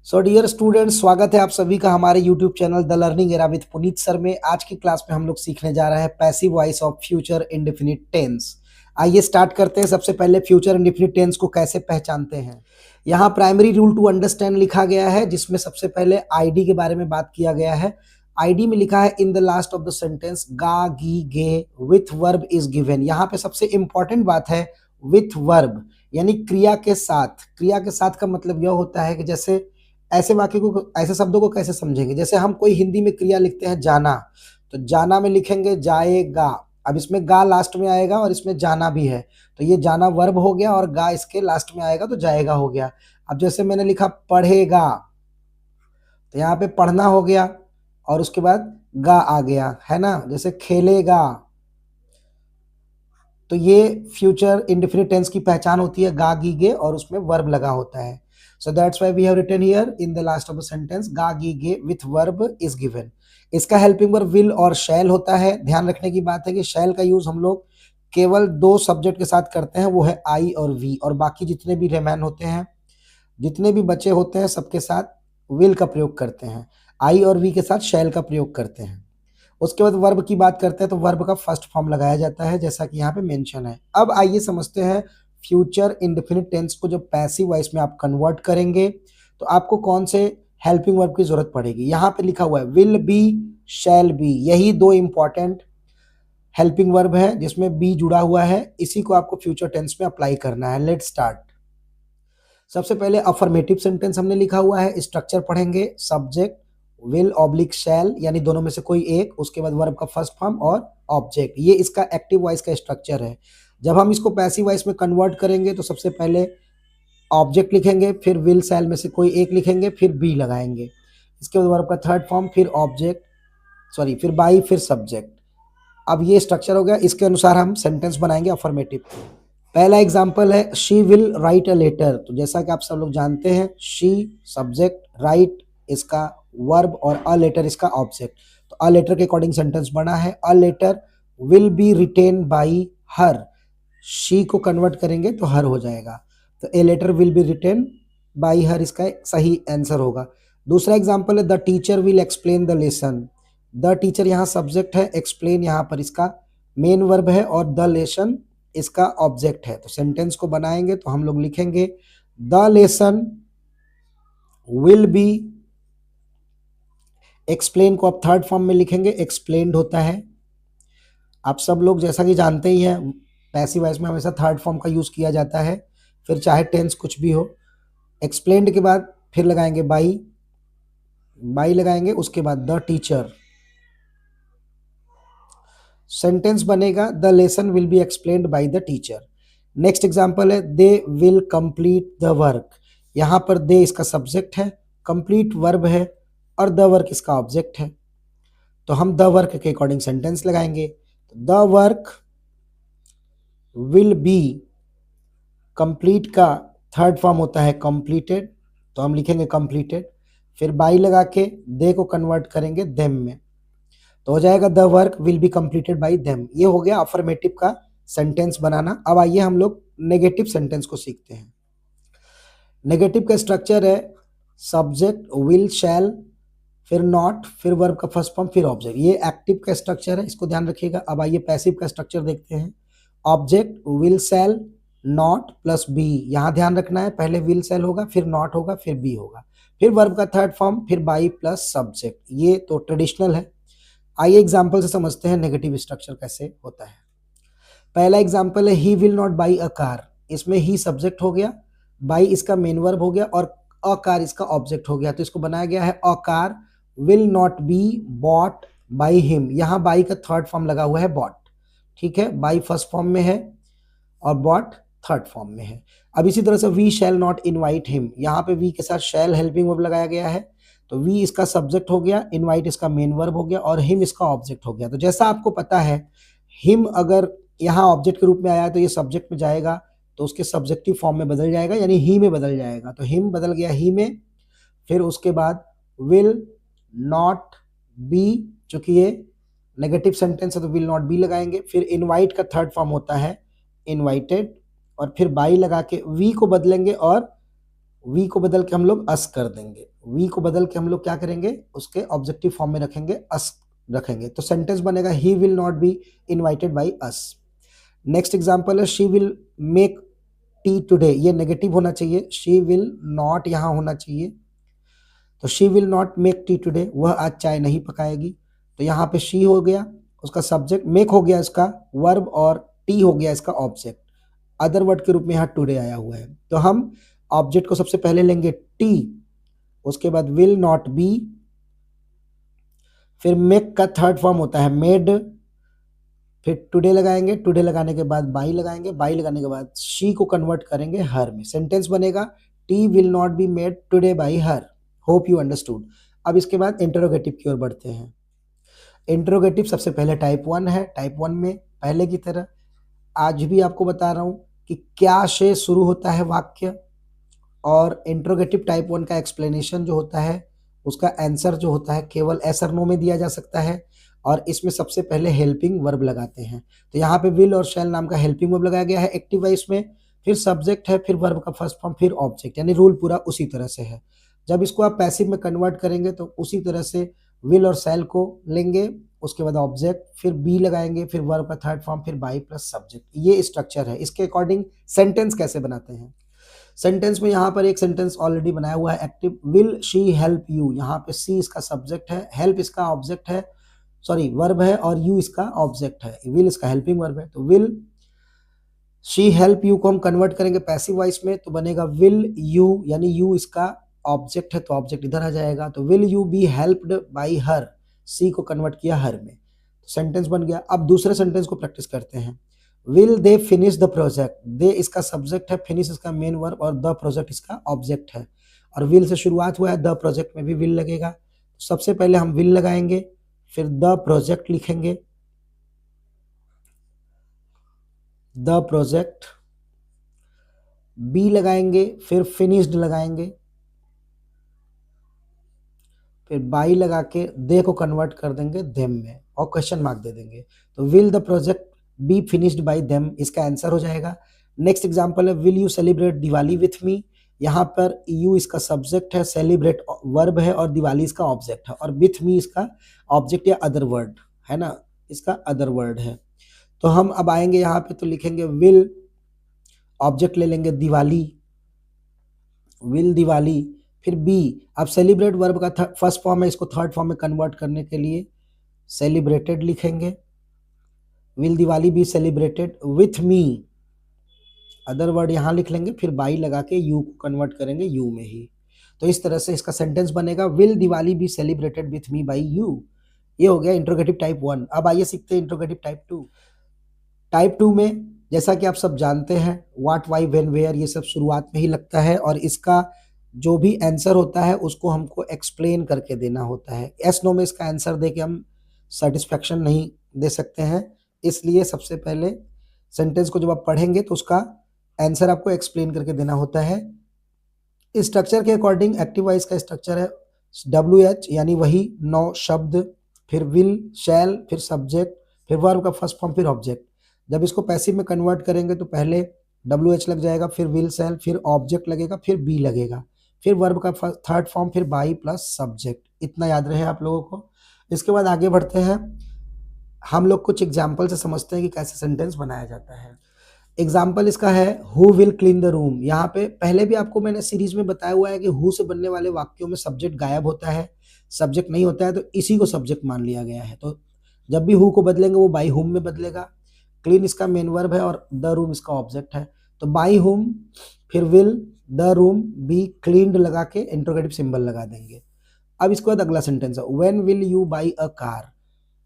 So dear students, स्वागत है आप सभी का हमारे YouTube channel the learning era with Puneet sir में। आज की क्लास में हम लोग सीखने जा रहे हैं passive voice of future indefinite tense. आइए स्टार्ट करते हैं। सबसे पहले फ्यूचर इंडेफिनिट टेंस को कैसे पहचानते हैं। यहाँ प्राइमरी रूल टू अंडरस्टैंड लिखा गया है, जिसमें सबसे पहले आईडी के बारे में बात किया गया है। आईडी में लिखा है in the last of the sentence गा गी गे विथ वर्ब इज गिवन। यहाँ पे सबसे इंपॉर्टेंट बात है विथ वर्ब, यानी क्रिया के साथ। क्रिया के साथ का मतलब यह होता है कि जैसे ऐसे वाक्य को, ऐसे शब्दों को कैसे समझेंगे। जैसे हम कोई हिंदी में क्रिया लिखते हैं जाना, तो जाना में लिखेंगे जाएगा। अब इसमें गा लास्ट में आएगा और इसमें जाना भी है, तो ये जाना वर्ब हो गया और गा इसके लास्ट में आएगा तो जाएगा हो गया। अब जैसे मैंने लिखा पढ़ेगा, तो यहाँ पे पढ़ना हो गया और उसके बाद गा आ गया, है ना। जैसे खेलेगा, तो ये फ्यूचर इंडेफिनिट टेंस की पहचान होती है, गा गी गे और उसमें वर्ब लगा होता है। So that's why we have written here in the last of the sentence ga gi ge with verb is given. इसका हेल्पिंग वर्ब विल और शैल होता है। ध्यान रखने की बात है कि शैल का यूज हम लोग केवल दो सब्जेक्ट के साथ करते हैं, वो है आई और वी, और बाकी जितने भी रिमेन होते हैं, जितने भी बचे होते हैं, सबके साथ विल का प्रयोग करते हैं। आई और वी के साथ शैल का प्रयोग करते हैं। उसके बाद वर्ब की बात करते हैं तो वर्ब का फर्स्ट फॉर्म लगाया जाता है, जैसा कि यहाँ पे मेंशन है। अब आइए समझते हैं फ्यूचर इंडेफिनिट टेंस को जब पैसिव वॉइस में आप कन्वर्ट करेंगे तो आपको कौन से हेल्पिंग वर्ब की जरूरत पड़ेगी। यहाँ पे लिखा हुआ है विल बी, शैल बी, यही दो इंपॉर्टेंट हेल्पिंग वर्ब है जिसमें बी जुड़ा हुआ है। इसी को आपको फ्यूचर टेंस में अप्लाई करना है। Let start. सबसे पहले अफर्मेटिव सेंटेंस हमने लिखा हुआ है। स्ट्रक्चर पढ़ेंगे, सब्जेक्ट विल ऑब्लिक शैल, यानी दोनों में से कोई एक, उसके बाद वर्ब का फर्स्ट फॉर्म और ऑब्जेक्ट। ये इसका एक्टिव वॉइस का स्ट्रक्चर है। जब हम इसको पैसिव वॉइस में कन्वर्ट करेंगे तो सबसे पहले ऑब्जेक्ट लिखेंगे, फिर विल शैल में से कोई एक लिखेंगे, फिर बी लगाएंगे, इसके बाद वर्ब का थर्ड फॉर्म, फिर ऑब्जेक्ट, सॉरी फिर बाई, फिर सब्जेक्ट। अब ये स्ट्रक्चर हो गया। इसके अनुसार हम सेंटेंस बनाएंगे अफर्मेटिव। पहला एग्जाम्पल है she will write a letter. तो जैसा कि आप सब लोग जानते हैं, शी सब्जेक्ट, राइट इसका वर्ब और अ लेटर इसका ऑब्जेक्ट। तो अ लेटर के अकॉर्डिंग सेंटेंस बना है। A letter will be written by her, she को कन्वर्ट करेंगे तो हर हो जाएगा, तो a letter will be written by her इसका सही आंसर होगा। दूसरा एग्जांपल है the teacher will explain the lesson. The teacher यहाँ सब्जेक्ट है, एक्सप्लेन यहाँ पर इसका मेन वर्ब है और द लेसन इसका ऑब्जेक्ट है। तो सेंटेंस को बनाएंगे तो हम लोग लिखेंगे the lesson will B, explain को आप थर्ड फॉर्म में लिखेंगे, एक्सप्लेन्ड होता है। आप सब लोग जैसा कि जानते ही हैं, पैसिव वॉइस में हमेशा थर्ड फॉर्म का यूज किया जाता है, फिर चाहे टेंस कुछ भी हो। एक्सप्लेन्ड के बाद फिर लगाएंगे बाई, बाई लगाएंगे, उसके बाद द टीचर। सेंटेंस बनेगा the lesson will be explained by the teacher. Next example है they will complete the work. यहां पर दे इसका सब्जेक्ट है, कंप्लीट वर्ब है और द वर्क इसका ऑब्जेक्ट है। तो हम द वर्क के अकॉर्डिंग सेंटेंस लगाएंगे। The work will be, complete का थर्ड फॉर्म होता है कंप्लीटेड, तो हम लिखेंगे कंप्लीटेड, फिर बाई लगा के दे को कन्वर्ट करेंगे देम में, तो हो जाएगा the work will be completed by them. ये हो गया अफर्मेटिव का सेंटेंस बनाना। अब आइए हम लोग नेगेटिव सेंटेंस को सीखते हैं। नेगेटिव का स्ट्रक्चर है सब्जेक्ट विल शैल, फिर नॉट, फिर वर्ब का फर्स्ट फॉर्म, फिर ऑब्जेक्ट। ये एक्टिव का स्ट्रक्चर है, इसको ध्यान रखिएगा। अब आइए पैसिव का स्ट्रक्चर देखते हैं। Object will shall not plus be, यहाँ ध्यान रखना है, पहले विल शैल होगा, फिर नॉट होगा, फिर बी होगा, फिर वर्ब का थर्ड फॉर्म, फिर बाई प्लस सब्जेक्ट। ये तो ट्रेडिशनल है। आइए एग्जाम्पल से समझते हैं नेगेटिव स्ट्रक्चर कैसे होता है। पहला एग्जाम्पल है ही will not by a car. इसमें ही सब्जेक्ट हो गया, बाई इसका मेन वर्ब हो गया और अ कार इसका ऑब्जेक्ट हो गया। तो इसको बनाया गया है a car will not be bought by him. यहाँ बाई का थर्ड फॉर्म लगा हुआ है बॉट, ठीक है। बाई फर्स्ट फॉर्म में है और बॉट थर्ड फॉर्म में है। अब इसी तरह से we shall not invite him, यहाँ पे वी के साथ शैल हेल्पिंग वर्ब लगाया गया है, तो वी इसका सब्जेक्ट हो गया, इनवाइट इसका मेन वर्ब हो गया और हिम इसका ऑब्जेक्ट हो गया। तो जैसा आपको पता है, हिम अगर यहाँ ऑब्जेक्ट के रूप में आया तो ये सब्जेक्ट में जाएगा, तो उसके सब्जेक्टिव फॉर्म में बदल जाएगा, यानी ही में बदल जाएगा। तो हिम बदल गया ही में, फिर उसके बाद विल नॉट बी, चूंकि ये नेगेटिव सेंटेंस है तो विल नॉट बी लगाएंगे, फिर इनवाइट का थर्ड फॉर्म होता है इनवाइटेड, और फिर बाई लगा के वी को बदलेंगे और वी को बदल के हम लोग अस कर देंगे, वी को बदल के हम लोग क्या करेंगे, उसके ऑब्जेक्टिव फॉर्म में रखेंगे, अस रखेंगे, तो सेंटेंस बनेगा he will not be invited by us. Next example है she will make tea today, ये नेगेटिव होना चाहिए, शी विल नॉट यहाँ होना चाहिए, तो she will not make tea today, वह आज चाय नहीं पकाएगी, तो यहाँ पे शी हो गया उसका सब्जेक्ट, मेक हो गया इसका वर्ब और टी हो गया इसका ऑब्जेक्ट, अदर वर्ड के रूप में यहाँ टुडे आया हुआ है। तो हम ऑब्जेक्ट को सबसे पहले लेंगे टी, उसके बाद विल नॉट बी, फिर मेक का थर्ड फॉर्म होता है मेड, फिर टुडे लगाएंगे, टुडे लगाने के बाद बाई लगाएंगे, बाई लगाने के बाद शी को कन्वर्ट करेंगे हर में, सेंटेंस बनेगा T will not be made today by her. Hope you understood. अब इसके बाद इंटरोगेटिव की ओर बढ़ते हैं। इंटरोगेटिव सबसे पहले टाइप 1 है। टाइप 1 में पहले की तरह आज भी आपको बता रहा हूं कि क्या से शुरू होता है वाक्य, और इंटरोगेटिव टाइप 1 का एक्सप्लेनेशन जो होता है उसका आंसर जो होता है केवल एस और नो में दिया जा सकता है, और इसमें सबसे पहले हेल्पिंग वर्ब लगाते हैं। तो यहाँ पे विल और शैल नाम का हेल्पिंग वर्ब लगाया गया है एक्टिव है इसमें, फिर सब्जेक्ट है, फिर वर्ब का फर्स्ट फॉर्म, फिर ऑब्जेक्ट, यानी रूल पूरा उसी तरह से है। जब इसको आप पैसिव में कन्वर्ट करेंगे तो उसी तरह से विल और शैल को लेंगे, उसके बाद ऑब्जेक्ट, फिर बी लगाएंगे, फिर वर्ब का थर्ड फॉर्म, फिर बाई प्लस सब्जेक्ट, ये स्ट्रक्चर है। इसके अकॉर्डिंग सेंटेंस कैसे बनाते हैं, सेंटेंस में यहाँ पर एक सेंटेंस ऑलरेडी बनाया हुआ है active, will she help you, यहाँ पे सी इसका सब्जेक्ट है, हेल्प इसका ऑब्जेक्ट है, सॉरी वर्ब है, और यू इसका ऑब्जेक्ट है, विल इसका हेल्पिंग वर्ब है। तो विल शी हेल्प यू को हम कन्वर्ट करेंगे पैसिव वॉइस में, तो बनेगा विल यू, यानी यू इसका ऑब्जेक्ट है तो ऑब्जेक्ट इधर आ जाएगा, तो will you be helped by her, सी को कन्वर्ट किया हर में, तो सेंटेंस बन गया। अब दूसरे सेंटेंस को प्रैक्टिस करते हैं। Will they finish the project, they इसका सब्जेक्ट है, फिनिश इसका मेन वर्ब, और द प्रोजेक्ट इसका ऑब्जेक्ट है, और विल से शुरुआत हुआ है, द प्रोजेक्ट में भी विल लगेगा। सबसे पहले हम विल लगाएंगे, फिर द प्रोजेक्ट लिखेंगे, द प्रोजेक्ट, बी लगाएंगे, फिर फिनिश्ड लगाएंगे, फिर बाई लगा के दे को कन्वर्ट कर देंगे देम में और क्वेश्चन मार्क दे देंगे, तो will the project be finished by them, इसका आंसर हो जाएगा। नेक्स्ट एग्जांपल है will you celebrate Diwali with me, यहाँ पर यू इसका सब्जेक्ट है, सेलिब्रेट वर्ब है, और दिवाली इसका ऑब्जेक्ट है, और विथ मी इसका ऑब्जेक्ट या अदर वर्ड है ना, इसका अदर वर्ड है। तो हम अब आएंगे यहाँ पे तो लिखेंगे विल, ऑब्जेक्ट ले लेंगे दिवाली, विल दिवाली, फिर बी, अब सेलिब्रेट वर्ब का फर्स्ट फॉर्म है, इसको थर्ड फॉर्म में कन्वर्ट करने के लिए सेलिब्रेटेड लिखेंगे, will Diwali be celebrated with me, other word यहाँ लिख लेंगे, फिर बाई लगा के यू को कन्वर्ट करेंगे यू में ही। तो इस तरह से इसका सेंटेंस बनेगा will Diwali be celebrated with me by you. ये हो गया इंट्रोगेटिव टाइप 1। अब आइए सीखते हैं इंट्रोगेटिव टाइप 2। टाइप 2 में जैसा कि आप सब जानते हैं व्हाट वाई व्हेन वेयर ये सब शुरुआत में ही लगता है, और इसका जो भी आंसर होता है उसको हमको एक्सप्लेन करके देना होता है। एस नो में इसका आंसर दे के हम सेटिस्फैक्शन नहीं दे सकते हैं, इसलिए सबसे पहले सेंटेंस को जब आप पढ़ेंगे तो उसका आंसर आपको एक्सप्लेन करके देना होता है। इस स्ट्रक्चर के अकॉर्डिंग एक्टिव वॉइस का स्ट्रक्चर है WH, यानी वही 9 शब्द, फिर विल, शैल, फिर सब्जेक्ट, फिर वर्ब का फर्स्ट फॉर्म, फिर ऑब्जेक्ट। जब इसको पैसिव में कन्वर्ट करेंगे तो पहले WH लग जाएगा, फिर विल शैल, फिर ऑब्जेक्ट लगेगा, फिर बी लगेगा, फिर वर्ब का थर्ड फॉर्म, फिर बाई प्लस सब्जेक्ट। इतना याद रहे आप लोगों को। इसके बाद आगे बढ़ते हैं, हम लोग कुछ एग्जाम्पल से समझते हैं कि कैसे सेंटेंस बनाया जाता है। एग्जाम्पल इसका है who will clean the room. यहाँ पे पहले भी आपको मैंने सीरीज में बताया हुआ है कि हु से बनने वाले वाक्यों में सब्जेक्ट गायब होता है, सब्जेक्ट नहीं होता है, तो इसी को सब्जेक्ट मान लिया गया है। तो जब भी हु को बदलेंगे वो बाई हुम में बदलेगा। क्लीन इसका मेन वर्ब है और द रूम इसका ऑब्जेक्ट है, तो बाई हुम, फिर will the room be cleaned लगा के इंट्रोगेटिव सिंबल लगा देंगे। अब इसके बाद अगला सेंटेंस है when will you by a car.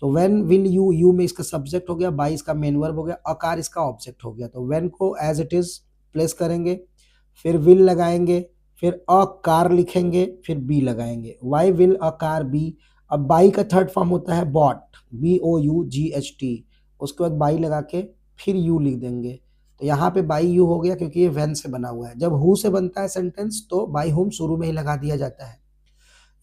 तो व्हेन विल यू, यू में इसका सब्जेक्ट हो गया, बाई इसका मेन वर्ब हो गया, अ कार इसका ऑब्जेक्ट हो गया। तो व्हेन को एज इट इज प्लेस करेंगे, फिर विल लगाएंगे, फिर अ कार लिखेंगे, फिर बी लगाएंगे, why will a car be. अब बाई का थर्ड फॉर्म होता है बॉट, BOUGHT, उसके बाद बाई लगा के फिर यू लिख देंगे। तो यहाँ पे बाई यू हो गया क्योंकि ये व्हेन से बना हुआ है। जब हु से बनता है सेंटेंस तो बाई हुम शुरू में ही लगा दिया जाता है,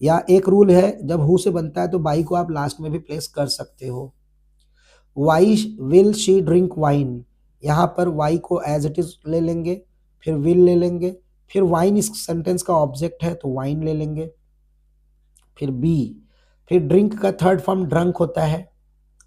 या एक रूल है जब हु से बनता है तो बाई को आप लास्ट में भी प्लेस कर सकते हो। Why will she drink wine, यहाँ पर वाई को एज इट इज ले लेंगे, फिर विल ले लेंगे, फिर वाइन इस सेंटेंस का ऑब्जेक्ट है तो वाइन ले लेंगे, फिर बी, फिर ड्रिंक का थर्ड फॉर्म ड्रंक होता है,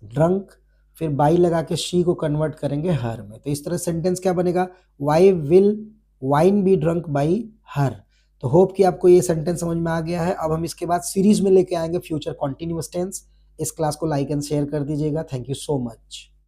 ड्रंक, फिर बाई लगा के शी को कन्वर्ट करेंगे हर में। तो इस तरह सेंटेंस क्या बनेगा, why will wine be drunk by her. तो होप कि आपको ये सेंटेंस समझ में आ गया है। अब हम इसके बाद सीरीज में लेके आएंगे फ्यूचर कॉन्टिन्यूअस टेंस। इस क्लास को लाइक एंड शेयर कर दीजिएगा। Thank you so much.